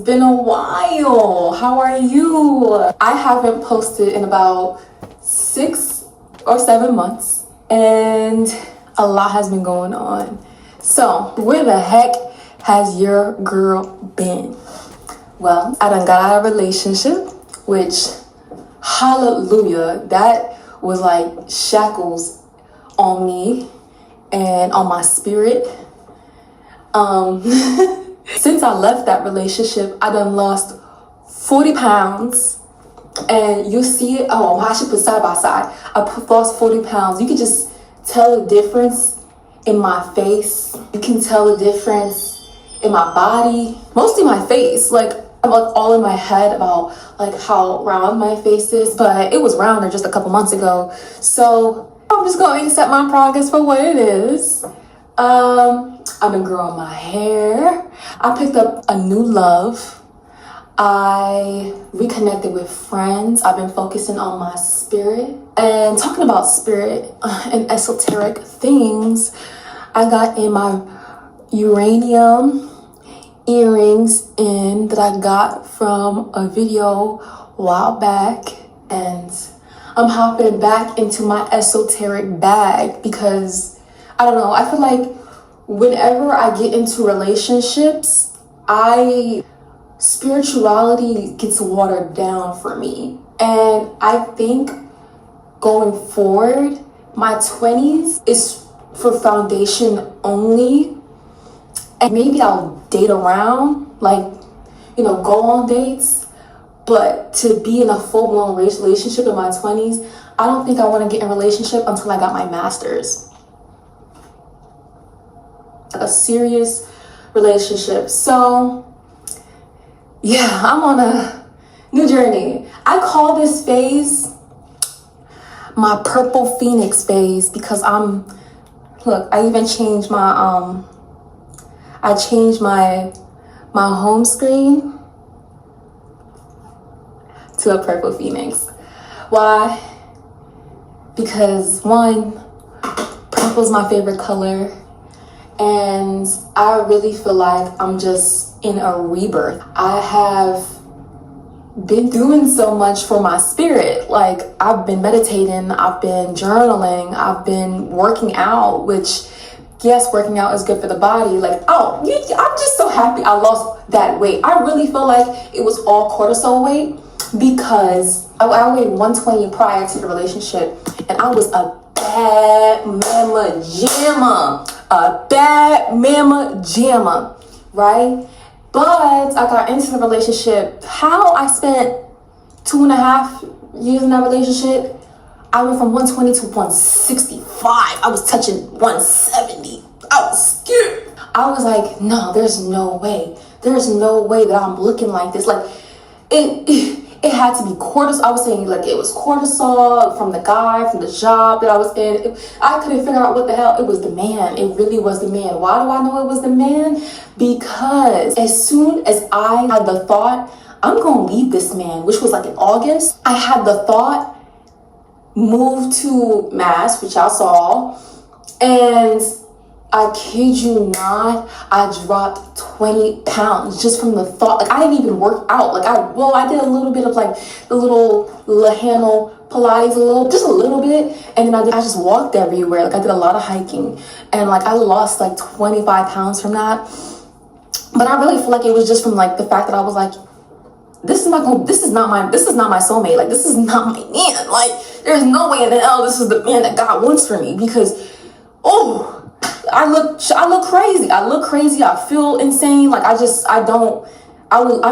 been a while. How are you? I haven't posted in about 6 or 7 months, and a lot has been going on. So, where the heck has your girl been? Well, I done got out of a relationship, which, hallelujah, that was like shackles on me and on my spirit. Since I left that relationship, I done lost 40 pounds. And you see it, oh, I should put side by side. Lost 40 pounds. You can just tell the difference in my face. You can tell the difference in my body, mostly my face. Like, I'm like all in my head about like how round my face is, but it was rounder just a couple months ago. So I'm just going to accept my progress for what it is. I've been growing my hair. I picked up a new love. I reconnected with friends. I've been focusing on my spirit. And talking about spirit and esoteric things, I got in my uranium earrings in that I got from a video a while back. And I'm hopping back into my esoteric bag because, I don't know, I feel like whenever I get into relationships, spirituality gets watered down for me. And I think going forward, my 20s is for foundation only. And maybe I'll date around, like, you know, go on dates. But to be in a full-blown relationship in my 20s, I don't think I want to get in a relationship until I got my master's. A serious relationship. So yeah, I'm on a new journey. I call this phase my purple phoenix phase because look, I even changed my my home screen to a purple phoenix. Why? Because one, purple's my favorite color. And I really feel like I'm just in a rebirth. I have been doing so much for my spirit. Like, I've been meditating, I've been journaling, I've been working out, which, yes, working out is good for the body. Like, I'm just so happy I lost that weight. I really feel like it was all cortisol weight because I weighed 120 prior to the relationship, and I was a bad mama jamma. A bad mama jamma, right? But I got into the relationship. How I spent 2.5 years in that relationship, I went from 120 to 165. I was touching 170. I was scared. I was like, no, there's no way. There's no way that I'm looking like this. Like, it had to be cortisol. I was saying, like, it was cortisol from the guy, from the job that I was in. I couldn't figure out what the hell. It was the man. It really was the man. Why do I know it was the man? Because as soon as I had the thought, I'm going to leave this man, which was like in August, I had the thought, move to Mass, which I saw, and I kid you not, I dropped 20 pounds just from the thought. Like, I didn't even work out. Like, I did a little bit of like the little Lahano Pilates, just a little bit. And then I just walked everywhere. Like, I did a lot of hiking, and like I lost like 25 pounds from that. But I really feel like it was just from like the fact that I was like, this is not my soulmate. Like, this is not my man. Like, there's no way in the hell this is the man that God wants for me, because, oh, I look crazy. I look crazy. I feel insane. Like, I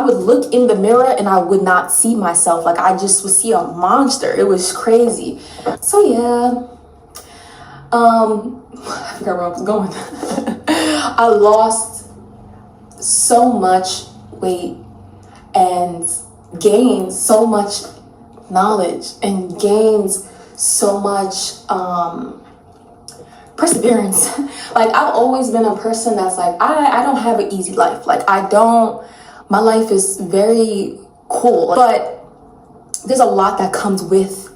would look in the mirror and I would not see myself. Like, I just would see a monster. It was crazy. So yeah, I forgot where I was going. I lost so much weight and gained so much knowledge and gained so much perseverance. Like, I've always been a person that's like, I don't have an easy life. Like, my life is very cool, but there's a lot that comes with,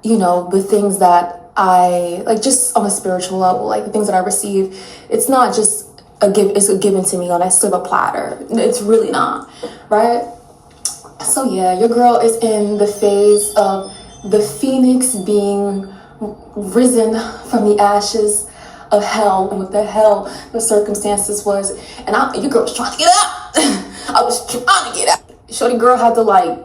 you know, the things that I like, just on a spiritual level, like the things that I receive. It's not just it's a given to me on that silver platter. It's really not, right? So yeah, your girl is in the phase of the phoenix being risen from the ashes of hell, and what the hell the circumstances was. And your girl was trying to get out. I was trying to get out. Shorty girl had to like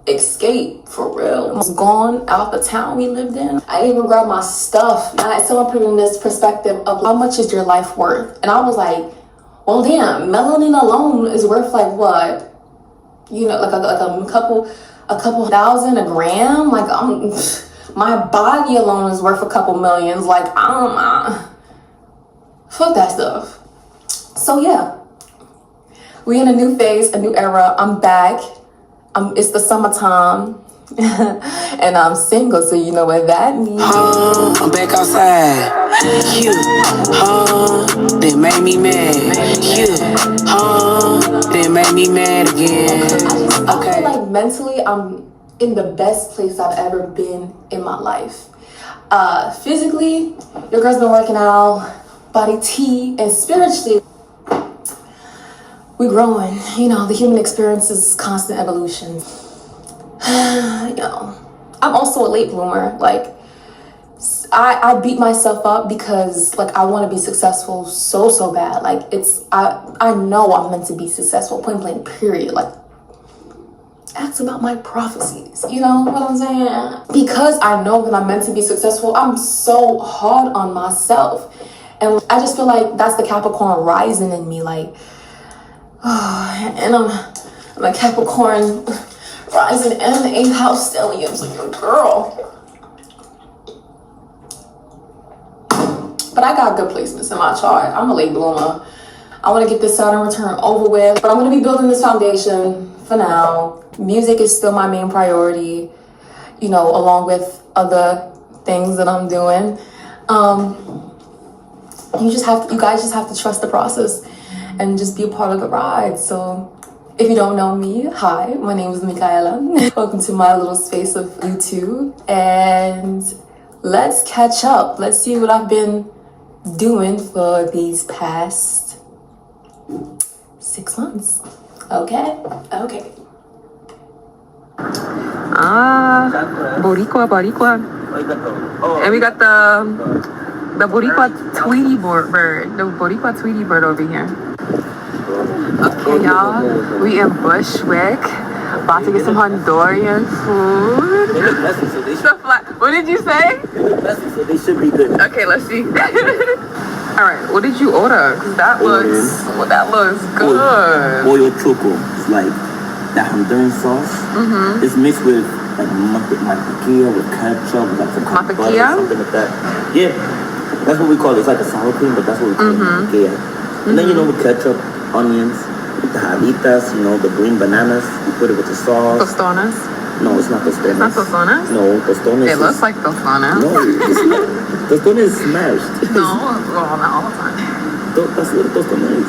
escape for real. I was gone out the town we lived in. I didn't even grab my stuff. And I had someone put in this perspective of how much is your life worth? And I was like, well, damn, melanin alone is worth like what? You know, like a couple thousand a gram. Like my body alone is worth a couple millions. Like fuck that stuff. So yeah, we in a new phase, a new era. I'm back. It's the summertime. And I'm single, so you know what that means. I'm back outside. You, they made me mad. You, they made me mad again. I feel like mentally, I'm in the best place I've ever been in my life. Physically, your girl's been working out, body T, and spiritually, we're growing. You know, the human experience is constant evolution. You know, I'm also a late bloomer. Like, I beat myself up because like I want to be successful so bad. Like I know I'm meant to be successful, point blank, period. Like, ask about my prophecies, you know what I'm saying? Because I know that I'm meant to be successful, I'm so hard on myself. And I just feel like that's the Capricorn rising in me. Like, and I'm a Capricorn rising and the 8th house stellium. So you're a girl. But I got good placements in my chart. I'm a late bloomer. I want to get this Saturn return over with. But I'm going to be building this foundation for now. Music is still my main priority, you know, along with other things that I'm doing. You guys just have to trust the process and just be a part of the ride. So if you don't know me, hi, my name is Michaela. Welcome to my little space of YouTube. And let's catch up. Let's see what I've been doing for these past 6 months. Okay. Boricua. And we got the Boricua Tweety bird. The Boricua Tweety bird over here. Okay, y'all. We in Bushwick. About to get some Honduran food. They look messy, so they should. What did you say? They look messy, so they should be good. Okay, let's see. All right, what did you order? Cause that looks good. Pollo choco. It's like that Honduran sauce. Mm-hmm. It's mixed with like mantequilla with ketchup, like some kind of butter, something like that. Yeah, that's what we call it. It's like a sour cream, but that's what we call it, mantequilla. And then, you know, with ketchup, onions, tajaditas, you know, the green bananas, you put it with the sauce. Tostones? No, it's not tostones. It's not tostones? No, tostones. It looks like tostones. No, it's not. Tostones is smashed. No, well, not all the time. That's what a tostone is.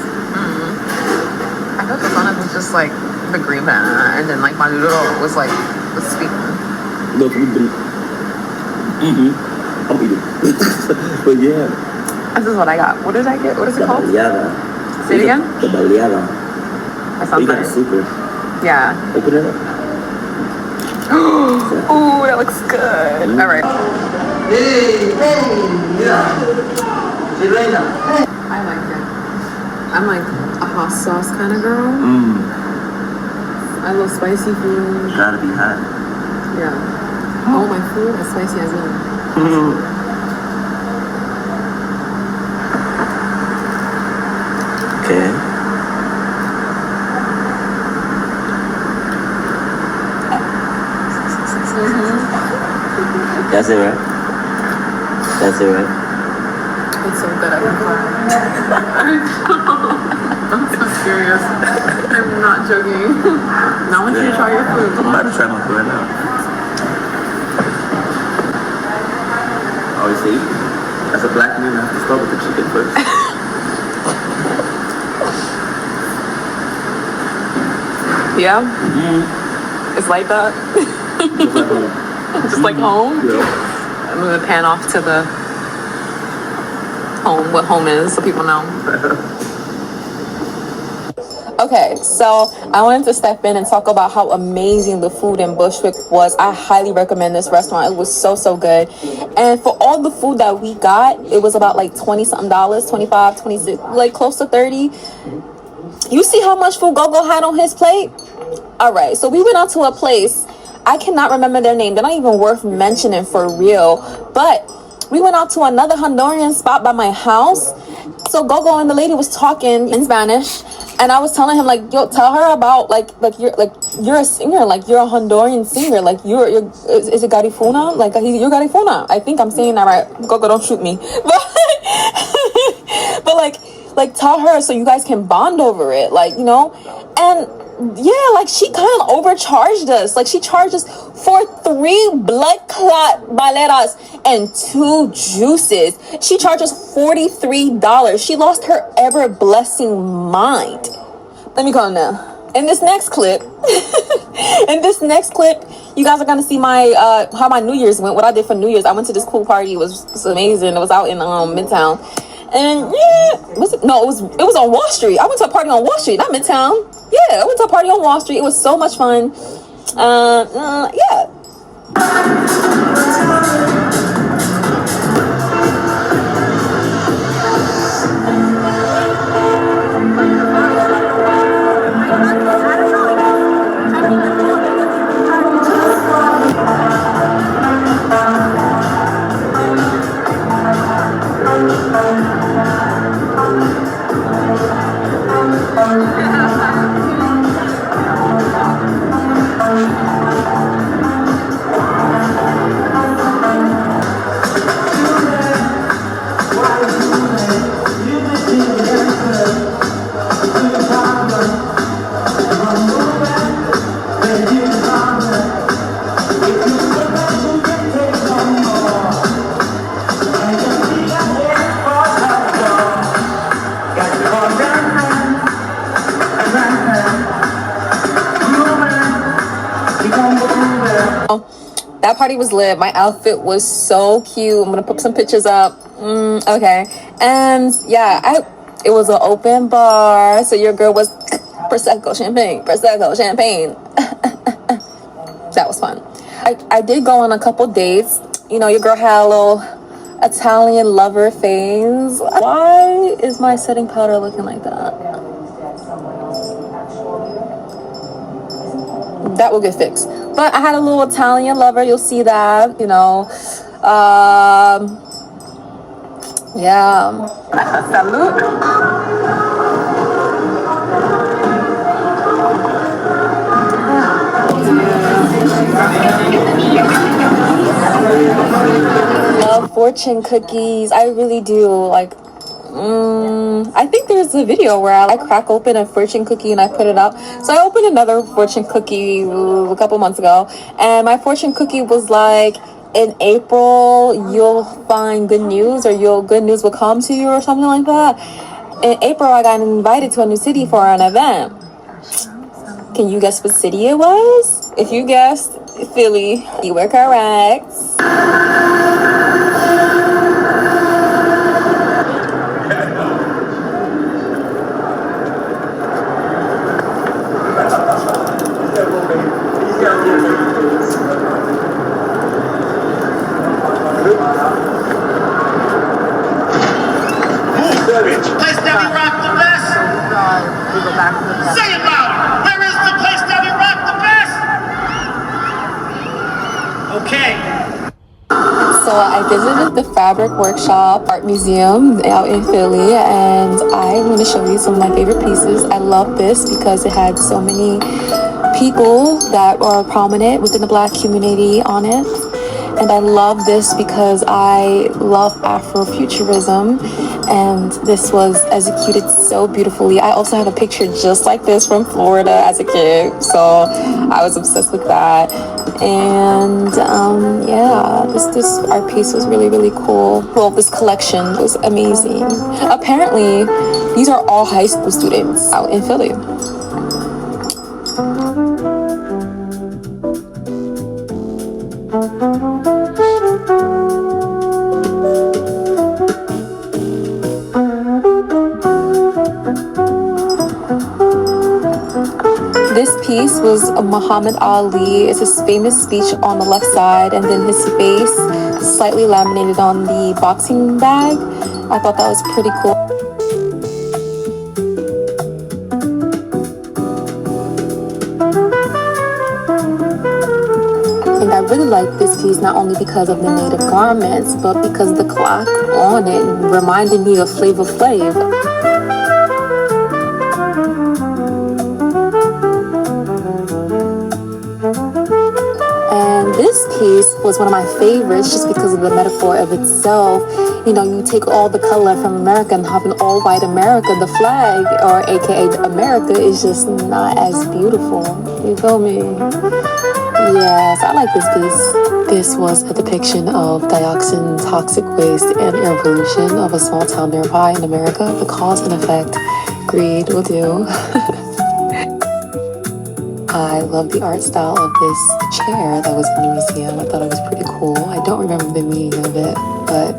I thought tostones was just like the green banana, and then like maduro was like the sweet one. Look, we've been... I'm eating. But yeah. This is what I got. What did I get? What is it called? Baleada. Say it again? The baleada. That sounds You got a nice. super. Yeah. Open it up. Ooh, that looks good. All right. I like it. I'm like a hot sauce kind of girl. I love spicy food. Gotta be hot. Yeah. All my food is spicy as well. Okay. That's it, right? That's it, right? It's so good, I can cry. I'm so serious. I'm not joking. Now I want you to try your food. I'm about to try my food right now. Oh, you see? As a black man, I have to start with the chicken first. Yeah? It's like that? Just like home? Yeah. I'm gonna pan off to the home, what home is, so people know. Okay, so I wanted to step in and talk about how amazing the food in Bushwick was. I highly recommend this restaurant. It was so good. And for all the food that we got, it was about like 20 something dollars, 25, 26, like close to 30. You see how much food Gogo had on his plate? All right, so we went out to a place. I cannot remember their name. They're not even worth mentioning for real. But we went out to another Honduran spot by my house. So Gogo and the lady was talking in Spanish, and I was telling him like, yo, tell her about you're a singer, like you're a Honduran singer, like you're is it Garifuna? Like you're Garifuna. I think I'm saying that right. Gogo, don't shoot me. But like tell her so you guys can bond over it, like, you know. And yeah, like she kind of overcharged us. Like she charged us for 3 blood clot baleras and 2 juices. She charged us $43. She lost her ever blessing mind. Let me go now. In this next clip, you guys are gonna see my how my New Year's went. What I did for New Year's. I went to this cool party. It was amazing. It was out in Midtown. And yeah, was it? No, it was on Wall Street. I went to a party on Wall Street, not Midtown. Yeah, I went to a party on Wall Street. It was so much fun. Yeah. That party was lit. My outfit was so cute. I'm gonna put some pictures up. Okay. And yeah, it was an open bar, so your girl was prosecco champagne. That was fun. I did go on a couple dates. You know, your girl had a little Italian lover phase. Why is my setting powder looking like that? That will get fixed. But I had a little Italian lover. You'll see that, you know. Yeah. Salud. Love fortune cookies. I really do. Like, I think there's a video where I crack open a fortune cookie and I put it up. So I opened another fortune cookie a couple months ago, and my fortune cookie was like, in April you'll find good news, or good news will come to you, or something like that. In April I got invited to a new city for an event. Can you guess what city it was? If you guessed Philly, you were correct. Place that we rock the best. Say it loud. Where is the place that we rock the best? Okay. So I visited the Fabric Workshop Art Museum out in Philly, and I'm going to show you some of my favorite pieces. I love this because it had so many people that are prominent within the Black community on it. And I love this because I love Afrofuturism, and this was executed so beautifully. I also have a picture just like this from Florida as a kid, so I was obsessed with that. And yeah, this art piece was really cool. Well, this collection was amazing. Apparently, these are all high school students out in Philly. was Muhammad Ali. It's his famous speech on the left side, and then his face slightly laminated on the boxing bag. I thought that was pretty cool. And I really like this piece not only because of the native garments, but because the clock on it reminded me of Flavor Flav. And this piece was one of my favorites just because of the metaphor of itself. You know, you take all the color from America and have an all white America, the flag, or aka America, is just not as beautiful. You feel me? Yes, I like this piece. This was a depiction of dioxin, toxic waste, and air pollution of a small town nearby in America. The cause and effect, greed will do. I love the art style of this chair that was in the museum. I thought it was pretty cool. I don't remember the meaning of it, but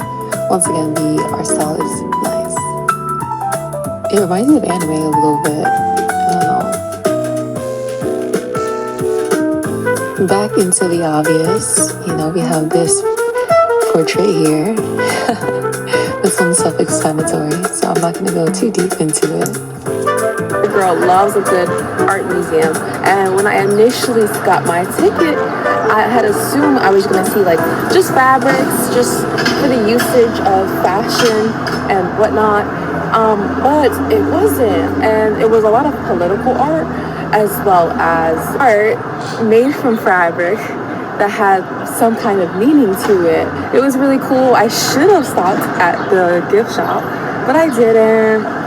once again, the art style is nice. It reminds me of anime a little bit. I don't know. Back into the obvious, you know, we have this portrait here. This one's self-explanatory, so I'm not going to go too deep into it. The girl loves a good art museum, and when I initially got my ticket, I had assumed I was going to see like just fabrics, just for the usage of fashion and whatnot, but it wasn't, and it was a lot of political art as well as art made from fabric that had some kind of meaning to it. It was really cool. I should have stopped at the gift shop, but I didn't.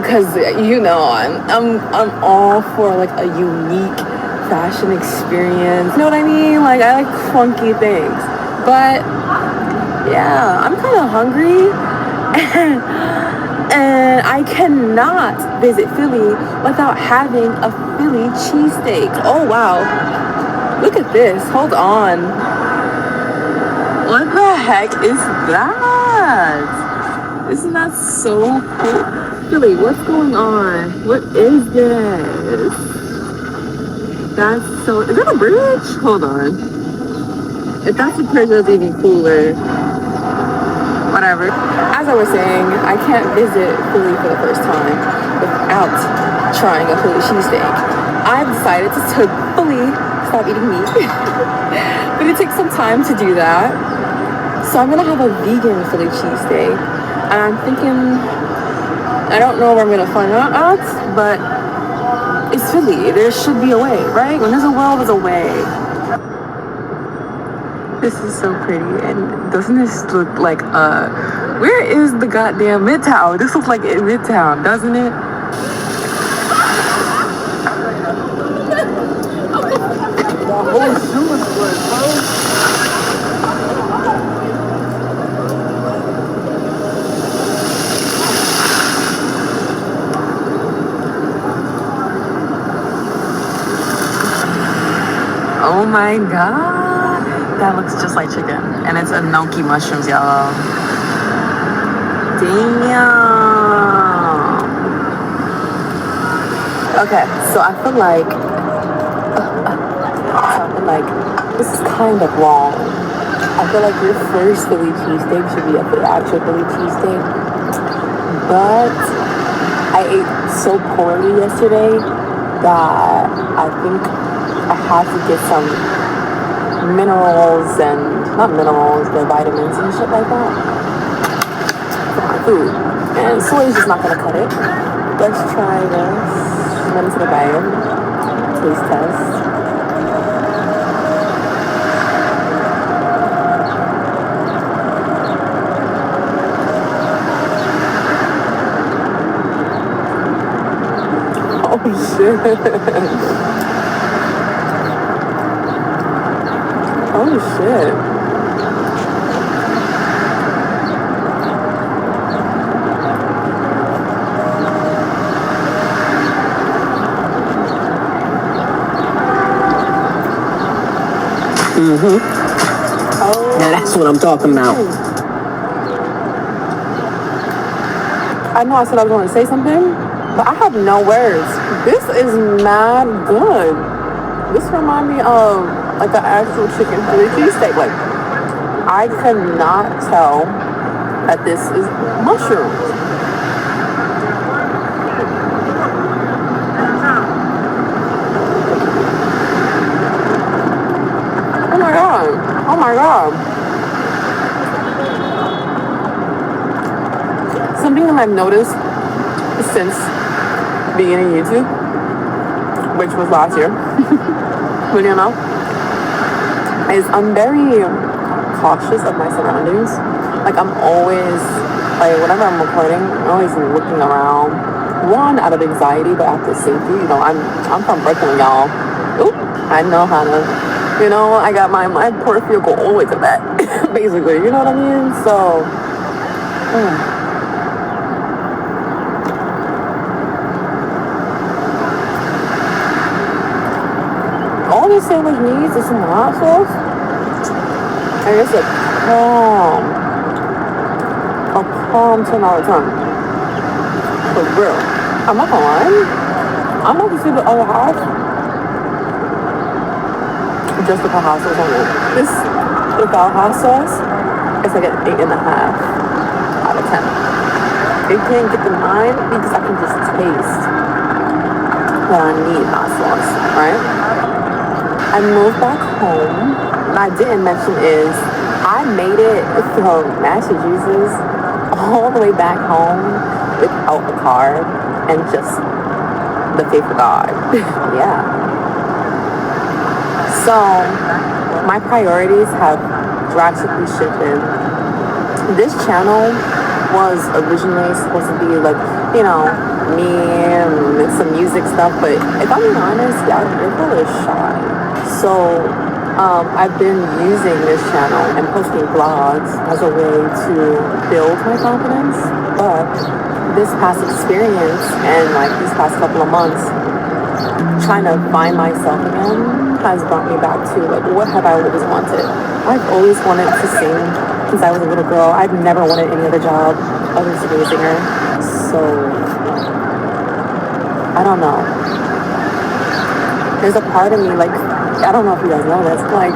Cause you know I'm all for like a unique fashion experience. You know what I mean? Like I like funky things. But yeah, I'm kind of hungry, and I cannot visit Philly without having a Philly cheesesteak. Oh wow, look at this. Hold on. What the heck is that? Isn't that so cool? Philly, what's going on? What is this? That's so... Is that a bridge? Hold on. If that's a bridge, that's even cooler. Whatever. As I was saying, I can't visit Philly for the first time without trying a Philly cheesesteak. I've decided to fully stop eating meat. But it takes some time to do that. So I'm gonna have a vegan Philly cheesesteak. And I'm thinking, I don't know where I'm gonna find out, but it's Philly. There should be a way, right? When there's a will, there's a way. This is so pretty, and doesn't this look like where is the goddamn Midtown? This looks like Midtown, doesn't it? The whole shoe is good, bro. Oh my god, that looks just like chicken, and it's enoki mushrooms, y'all. Damn. Okay, so I feel like this is kind of wrong. I feel like your first Philly cheesesteak should be the actual Philly cheesesteak, but I ate so poorly yesterday that I think I have to get some minerals and, not minerals, but vitamins and shit like that for my food. And soy is just not gonna cut it. Let's try this. Run into the bag. Taste test. Oh shit. Oh shit. Oh. Now that's what I'm talking about. I know I said I was going to say something, But I have no words. This is mad good. This reminds me of like an actual chicken Philly cheesesteak. Like, I cannot tell that this is mushrooms. Oh my god. Oh my god. Something that I've noticed since beginning YouTube, which was last year, but you know, is I'm very cautious of my surroundings. Like, I'm always, like, whenever I'm recording, I'm always looking around. One, out of anxiety, but after safety. You know, I'm from Brooklyn, y'all. Oop, I know how to, you know, I got my portfolio go all the way to that, basically. You know what I mean? So, all this sandwich needs is some hot sauce. And it's a calm 10 out of 10. For real. I'm not gonna lie. I'm about to see the other half. Just to put hot sauce on it. This, without hot sauce, it's like an 8.5 out of 10. It can't get the 9 because I can just taste that I need hot sauce, right? I moved back home. What I didn't mention is I made it from Massachusetts all the way back home without a car and just the faith of God. Yeah. So my priorities have drastically shifted. This channel was originally supposed to be like, you know, me and some music stuff, but if I'm being honest, y'all, you're really shy. So I've been using this channel and posting vlogs as a way to build my confidence, but this past experience and like these past couple of months trying to find myself again has brought me back to like, what have I always wanted? I've always wanted to sing since I was a little girl. I've never wanted any other job other than to be a singer. So I don't know. There's a part of me, like, I don't know if you guys know this, like,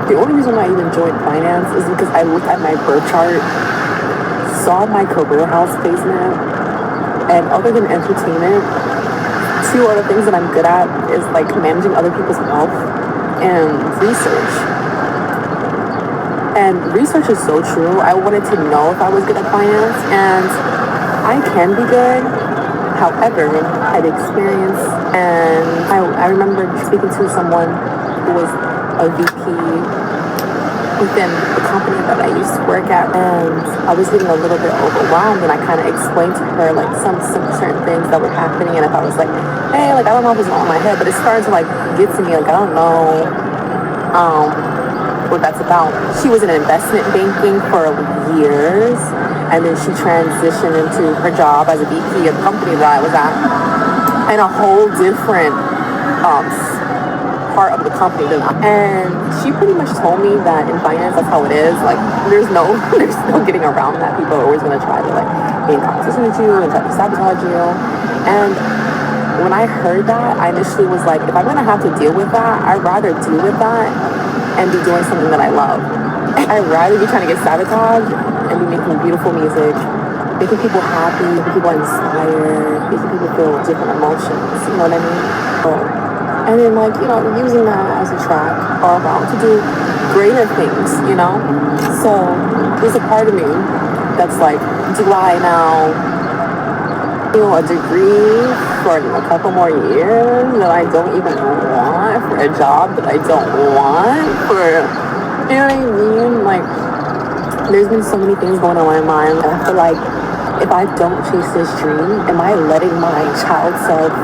the only reason why I even joined finance is because I looked at my birth chart, saw my career house placement, and other than entertainment, 2 other things that I'm good at is like managing other people's wealth and research. And research is so true. I wanted to know if I was good at finance, and I can be good. However, I've experienced, and I remember speaking to someone who was a VP within the company that I used to work at, and I was getting a little bit overwhelmed, and I kind of explained to her like some certain things that were happening, and if I was like, hey, like, I don't know if it's on my head, but it's starting to like get to me, like, I don't know what that's about. She was in investment banking for years, and then she transitioned into her job as a VP of the company that I was at, and a whole different part of the company. And she pretty much told me that in finance, that's how it is. Like, there's no getting around that. People are always going to try to like be in competition with you and try to sabotage you. And when I heard that, I initially was like, if I'm going to have to deal with that, I'd rather deal with that and be doing something that I love. I'd rather be trying to get sabotaged and be making beautiful music, making people happy, making people inspired, making people feel different emotions, you know what I mean? And then, like, you know, using that as a track all around to do greater things, you know? So there's a part of me that's like, do I now do a degree for a couple more years that I don't even want, for a job that I don't want, for, you know what I mean? Like, there's been so many things going on in my mind, and I feel like if I don't chase this dream, am I letting my child self,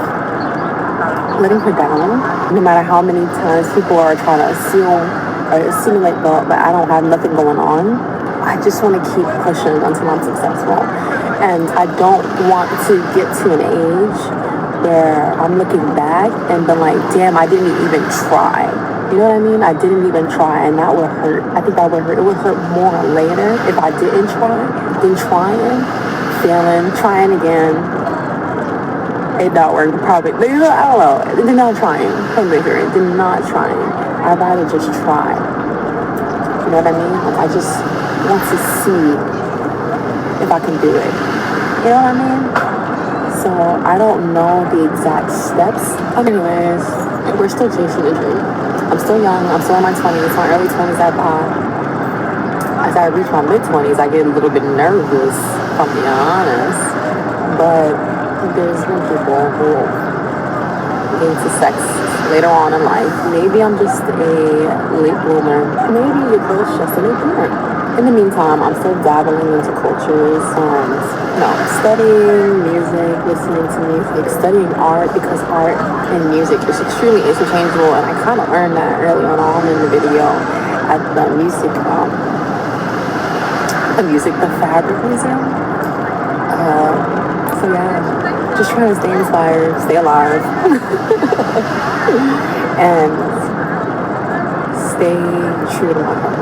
letting her down? No matter how many times people are trying to assimilate that I don't have nothing going on, I just want to keep pushing until I'm successful. And I don't want to get to an age where I'm looking back and been like, damn, I didn't even try. You know what I mean? I didn't even try, and that would hurt. I think that would hurt. It would hurt more later if I didn't try than trying, failing, trying again, It did not work. Probably, I don't know. It did not trying. From the hearing, it did not trying. I'd rather just try. You know what I mean? Like, I just want to see if I can do it. You know what I mean? So I don't know the exact steps. Anyways, we're still chasing the dream. I'm still young. I'm still in my 20s. My early 20s at as I reach my mid-20s, I get a little bit nervous, if I'm being honest. But there's been people who get into sex later on in life. Maybe I'm just a late bloomer. Maybe it was just a late bloomer. In the meantime, I'm still dabbling into cultures and, studying music, listening to music, studying art, because art and music is extremely interchangeable, and I kind of learned that early on in the video at the the Fabric Museum. So yeah, just trying to stay inspired, stay alive, and stay true to my heart,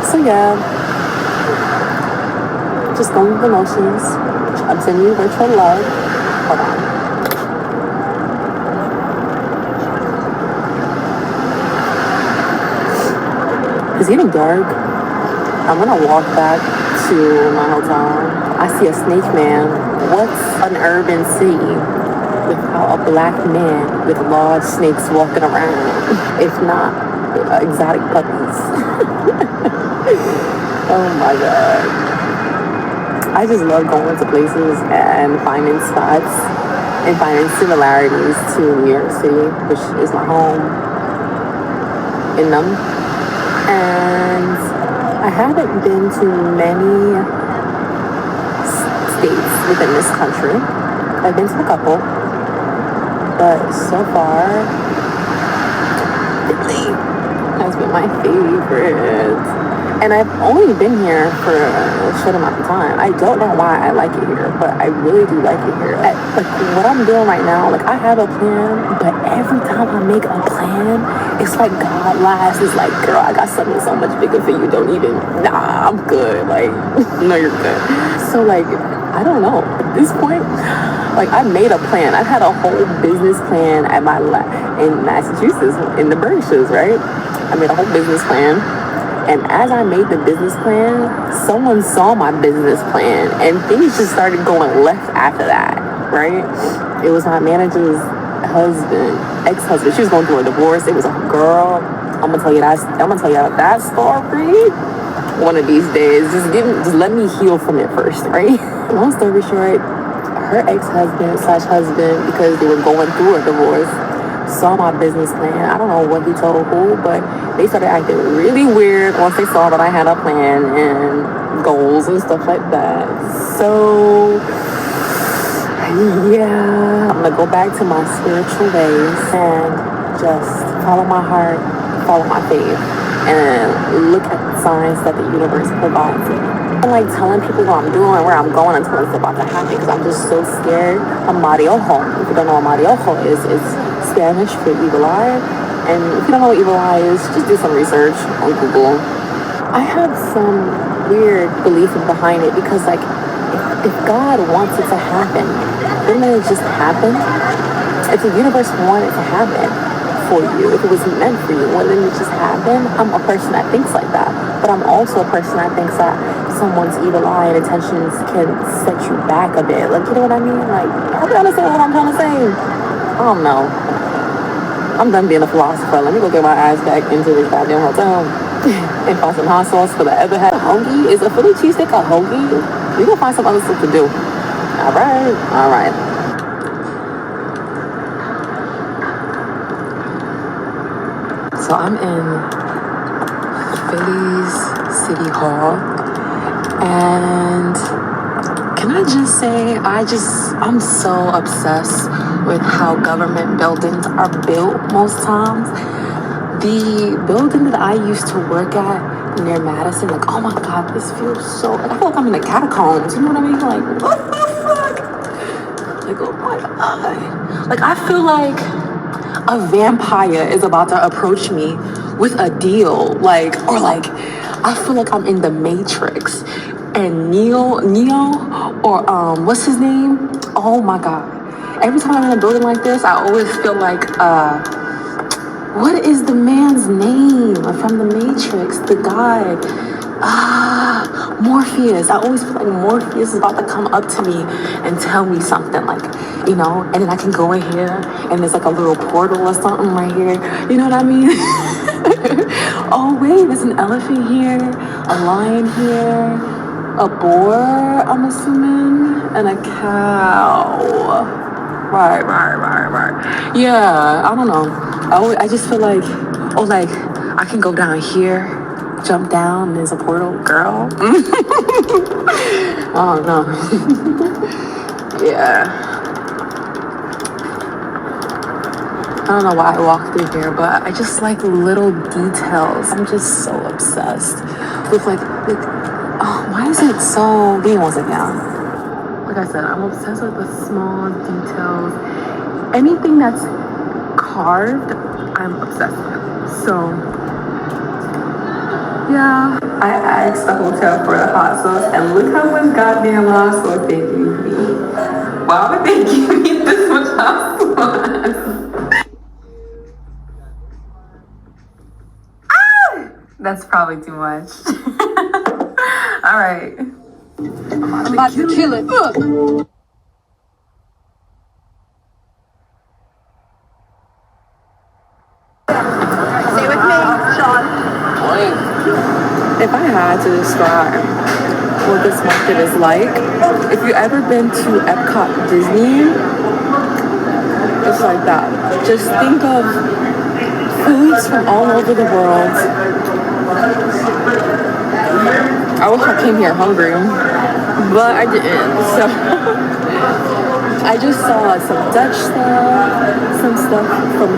So yeah, just going through the motions. I'm sending you virtual love. Hold on. It's getting dark. I'm gonna walk back to my hotel. I see a snake man. What's an urban city without a black man with large snakes walking around? If not exotic puppies. Oh my god. I just love going to places and finding spots and finding similarities to New York City, which is my home in them. And I haven't been to many states within this country. I've been to a couple, but so far, Italy has been my favorite. And I've only been here for a short amount of time. I don't know why I like it here, but I really do like it here. Like, what I'm doing right now, like, I have a plan, but every time I make a plan, it's like God laughs. It's like, girl, I got something so much bigger for you. Don't even, I'm good. Like, no, you're good. So, like, I don't know. At this point, like, I made a plan. I had a whole business plan at in Massachusetts, in the Berkshires, right? I made a whole business plan. And as I made the business plan, someone saw my business plan, and things just started going left after that, right? It was my manager's ex-husband. She was going through a divorce. It was a girl. I'm gonna tell you that story one of these days. Just let me heal from it first, right? Long story short, her ex-husband/husband, because they were going through a divorce, saw my business plan. I don't know what he told who, but they started acting really weird once they saw that I had a plan and goals and stuff like that. So yeah, I'm gonna go back to my spiritual ways and just follow my heart, follow my faith, and look at the signs that the universe provides me. I'm like telling people what I'm doing, where I'm going, until it's about to happen, because I'm just so scared of Mariojo. If you don't know what Mariojo is, it's Spanish for evil eye. And if you don't know what evil eye is, just do some research on Google. I have some weird belief behind it, because like, if God wants it to happen, wouldn't it just happen? If the universe wanted it to happen for you, if it was meant for you, wouldn't it just happen? I'm a person that thinks like that, but I'm also a person that thinks that someone's evil eye and intentions can set you back a bit. Like, you know what I mean? Like, I'm trying to say what I'm trying to say. I don't know. I'm done being a philosopher. Let me go get my ass back into this goddamn hotel and find some hot sauce for the other half. A hoagie? Is a Philly cheesesteak a hoagie? We gonna find some other stuff to do. All right. So I'm in Philly's City Hall, and can I just say, I'm so obsessed with how government buildings are built most times. The building that I used to work at near Madison, like, oh my God, this feels so, like, I feel like I'm in the catacombs, you know what I mean? Like, what the fuck? Like, oh my God. Like, I feel like a vampire is about to approach me with a deal, I feel like I'm in the Matrix. and Neo, or what's his name? Oh my God. Every time I'm in a building like this, I always feel like, what is the man's name from the Matrix? The guy, Morpheus. I always feel like Morpheus is about to come up to me and tell me something, like, you know, and then I can go in here and there's like a little portal or something right here. You know what I mean? Oh wait, there's an elephant here, a lion here, a boar, I'm assuming, and a cow. Right. Yeah, I don't know. I just feel like, oh, like, I can go down here, jump down, and there's a portal, girl. Oh, no. Yeah. I don't know why I walked through here, but I just like little details. I'm just so obsessed with, like, oh, why is it so... Give me 1 second. Like I said, I'm obsessed with the small details. Anything that's carved, I'm obsessed with. So, yeah. I asked the hotel for the hot sauce, and look how much goddamn hot sauce they gave me. Why would they give me this much hot sauce? That's probably too much. All right. I'm about to kill it. Stay with me, Sean. If I had to describe what this market is like, if you've ever been to Epcot Disney, it's like that. Just think of foods from all over the world. I wish I came here hungry, but I didn't. So I just saw some Dutch stuff, some stuff from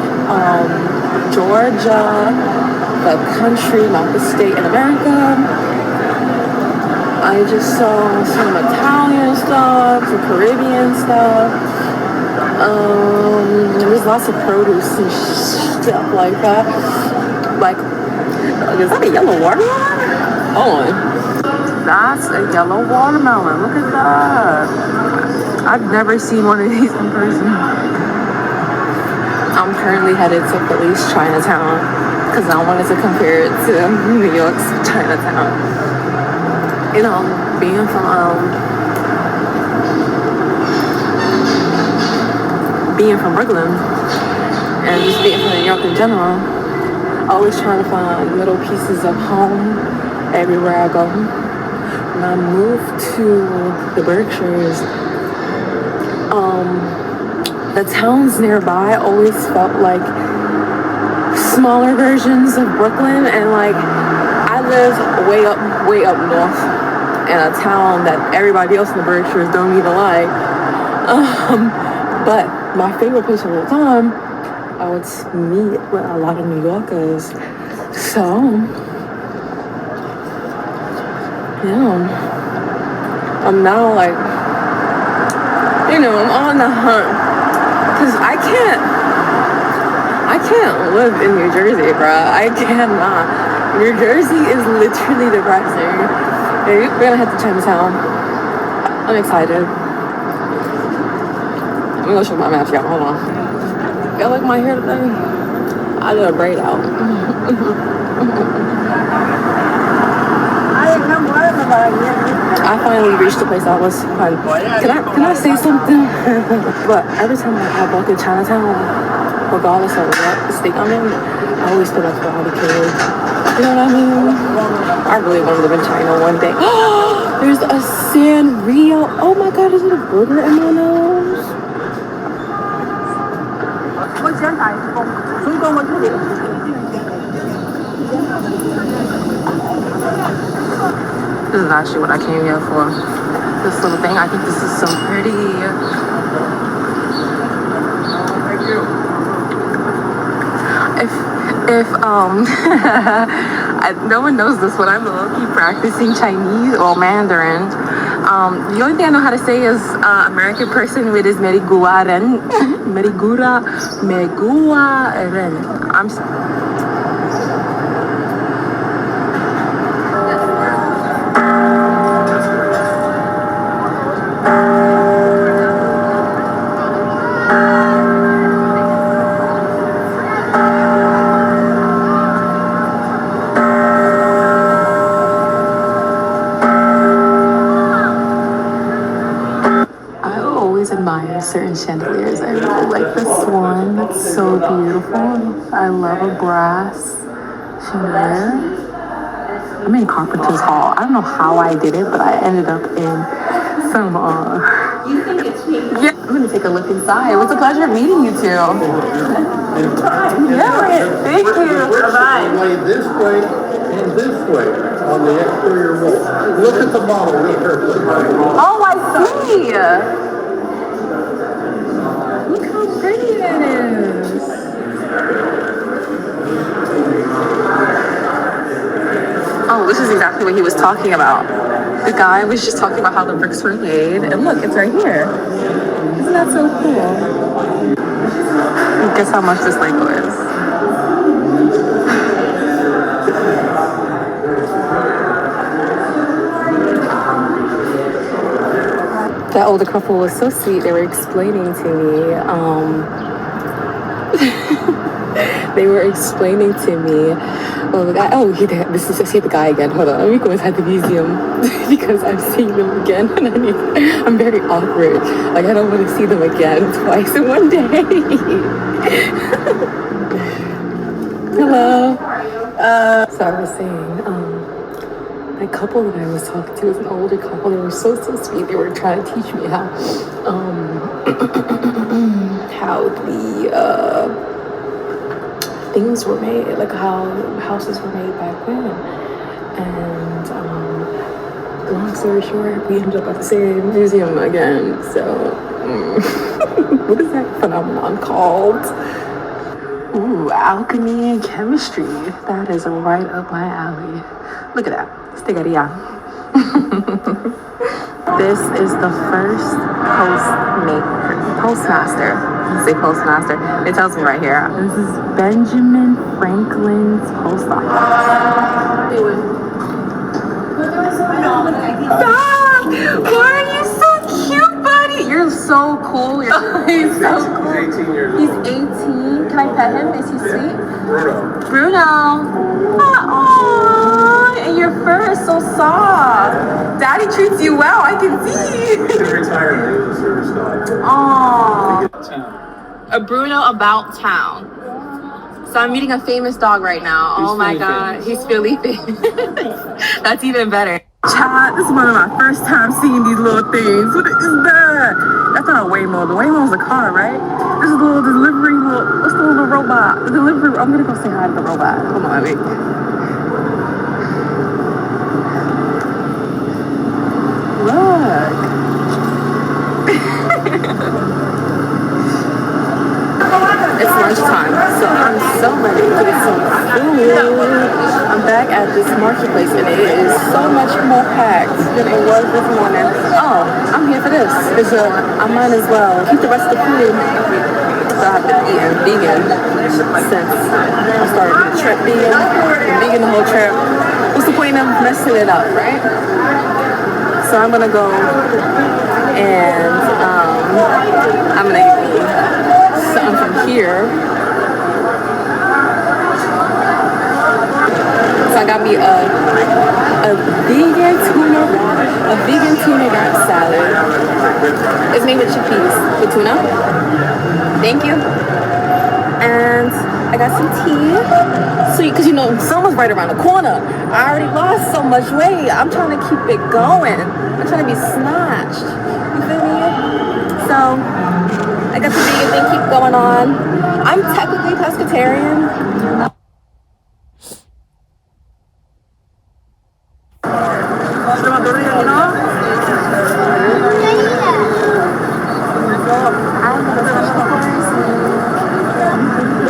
Georgia, the country, not the state in America. I just saw some Italian stuff, some Caribbean stuff. There's lots of produce and stuff like that. Like, is that a yellow watermelon? Oh, that's a yellow watermelon. Look at that. I've never seen one of these in person. I'm currently headed to Philly's Chinatown because I wanted to compare it to New York's Chinatown. You know, being from Brooklyn and just being from New York in general, always trying to find little pieces of home everywhere I go. When I moved to the Berkshires, the towns nearby always felt like smaller versions of Brooklyn, and like I live way up north in a town that everybody else in the Berkshires don't even like. But my favorite place of all time, I would meet with a lot of New Yorkers. So, yeah, I'm now like, you know, I'm on the hunt. Cause I can't live in New Jersey, bruh. I cannot. New Jersey is literally depressing. We're gonna head to Chinatown. I'm excited. Let me go show my map, y'all. Hold on. Y'all like my hair today? I did a braid out. I finally reached the place I was fun. Can I say something? But every time I walk in Chinatown, regardless of what state I'm in, I always feel like Karate Kid. You know what I mean? I really want to live in China one day. There's a Sanrio. Oh my God, is it a burger in my nose? This is actually what I came here for. This little thing. I think this is so pretty. Thank you. If no one knows this, but I'm low-key practicing Chinese or Mandarin. The only thing I know how to say is American person with is meriguaren. Meriguaren. certain chandeliers. I really like this one. It's so beautiful. I love a brass chandelier. I'm in Carpenter's Hall. I don't know how I did it, but I ended up in some, yeah, I'm gonna take a look inside. It was a pleasure meeting you two. Yeah, thank you. Bye-bye. Lay this way and this way on the exterior wall. Look at the model real carefully. Oh, I see. Look how pretty it is. Oh, this is exactly what he was talking about. The guy was just talking about how the bricks were laid. And look, it's right here. Isn't that so cool? Guess how much this Lego is. That older couple was so sweet. They were explaining to me, this is the guy again. Hold on, let me go inside the museum because I've seen them again and I'm very awkward. Like, I don't want to see them again twice in one day. Hello. So I was saying, that couple that I was talking to was an older couple. They were so sweet. They were trying to teach me how the things were made, like how houses were made back then. And long story short, we ended up at the same museum again. So what is that phenomenon called? Ooh, alchemy and chemistry. That is right up my alley. Look at that. Stegaria. This is the first postmaster. I say postmaster. It tells me right here. This is Benjamin Franklin's post office. Stop! Why are you so cute, buddy? You're so cool. He's so cool. He's 18. Can I pet him? Is he sweet? Bruno. Aww. And your fur is so soft. Daddy treats you well. I can see. He's retired. He was a service dog. Aww. A Bruno about town. So I'm meeting a famous dog right now. Oh my God. He's Felipe. That's even better. Child, this is one of my first times seeing these little things. What is that? That's not a Waymo. The Waymo's a car, right? This is a little delivery, what's the little robot? The delivery, I'm gonna go say hi to the robot. Hold on, wait. Look. It's lunchtime, so I'm so ready to get some food. I'm back at this marketplace and it is so much more packed than it was this morning. Oh, I'm here for this. I might as well keep the rest of the food. So I've been eating vegan since I started the trip vegan. Been vegan the whole trip. What's the point of messing it up, right? So I'm gonna go and I'm gonna get something from here. So I got me a vegan tuna wrap salad. It's made with chickpeas with tuna. Thank you. And I got some tea. Sweet, because summer's right around the corner. I already lost so much weight. I'm trying to keep it going. I'm trying to be snatched. You feel me? So I got the vegan thing keep going on. I'm technically pescatarian.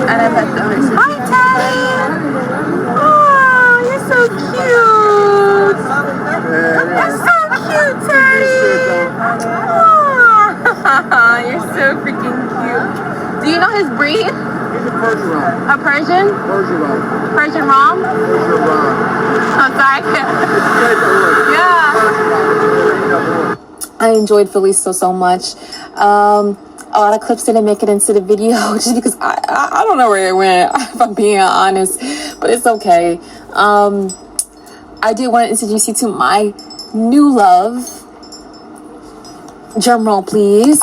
And I bet them. Hi, Teddy! Oh, you're so cute! You're so cute, Teddy! Oh, you're so freaking cute. Do you know his breed? He's a Persian rom. A Persian? Persian rom. Persian rom? Persian rom. I'm sorry. Yeah. I enjoyed Felicio so much. A lot of clips didn't make it into the video just because I don't know where it went, if I'm being honest, but it's okay. I did want to introduce you to my new love. Drum roll, please.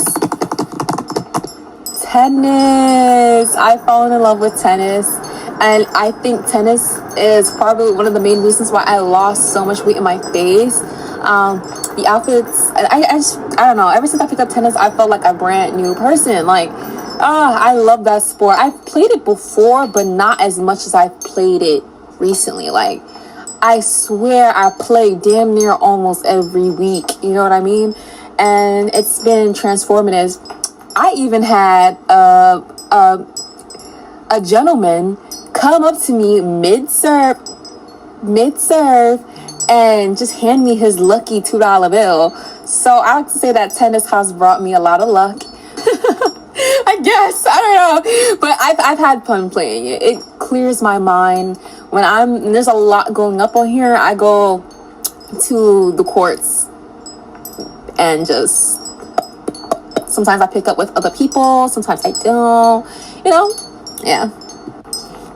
Tennis. I fallen in love with tennis. And I think tennis is probably one of the main reasons why I lost so much weight in my face. The outfits, I don't know. Ever since I picked up tennis, I felt like a brand new person. Like, I love that sport. I've played it before, but not as much as I've played it recently. Like, I swear I play damn near almost every week. You know what I mean? And it's been transformative. I even had a gentleman come up to me mid-serve, and just hand me his lucky $2 bill. So I like to say that tennis has brought me a lot of luck. I guess, I don't know, but I've had fun playing it. It clears my mind. When there's a lot going up on here, I go to the courts and just, sometimes I pick up with other people, sometimes I don't, yeah.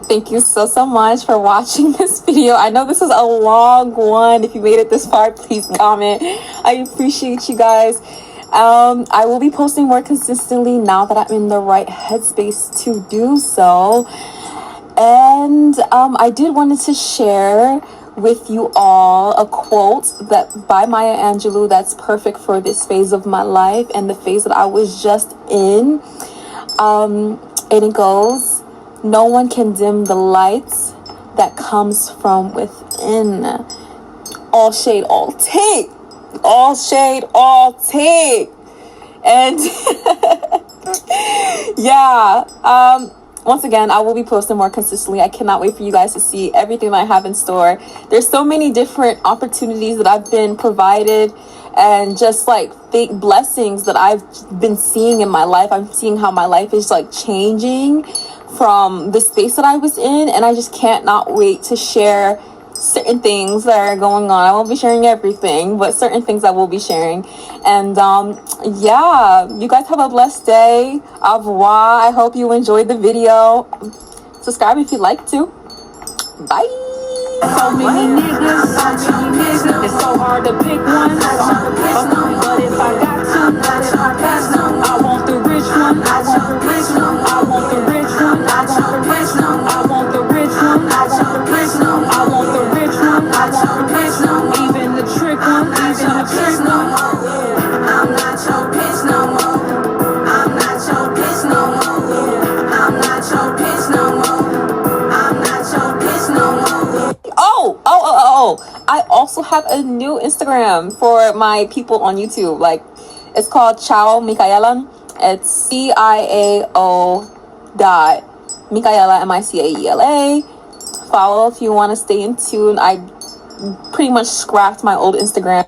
Thank you so much for watching this video. I know this is a long one. If you made it this far, please comment. I appreciate you guys. I will be posting more consistently now that I'm in the right headspace to do so. And I did wanted to share with you all a quote by Maya Angelou that's perfect for this phase of my life and the phase that I was just in. And it goes, "No one can dim the lights that comes from within." All shade, all take. All shade, all take. And yeah, once again, I will be posting more consistently. I cannot wait for you guys to see everything that I have in store. There's so many different opportunities that I've been provided, and just like fake blessings that I've been seeing in my life. I'm seeing how my life is like changing from the space that I was in, and I just can't not wait to share certain things that are going on. I won't be sharing everything, but certain things I will be sharing. And yeah, you guys have a blessed day. Au revoir. I hope you enjoyed the video. Subscribe if you'd like to. Bye. So many niggas, it's so hard to pick one. But if I got to, I want the rich one. I want the rich one. I want the rich one. I want the rich one. I want the rich one. I want the rich one. I want the rich one. I want the rich one. Even the trick one. Even the trick one. I'm not your bitch no more. I'm not your bitch no more. I'm not your bitch no more. I'm not your bitch no more. Oh. I also have a new Instagram for my people on YouTube. Like, it's called Ciao Micaela. It's CIAO dot Micaela, MICAELA. Follow if you want to stay in tune. I pretty much scrapped my old Instagram.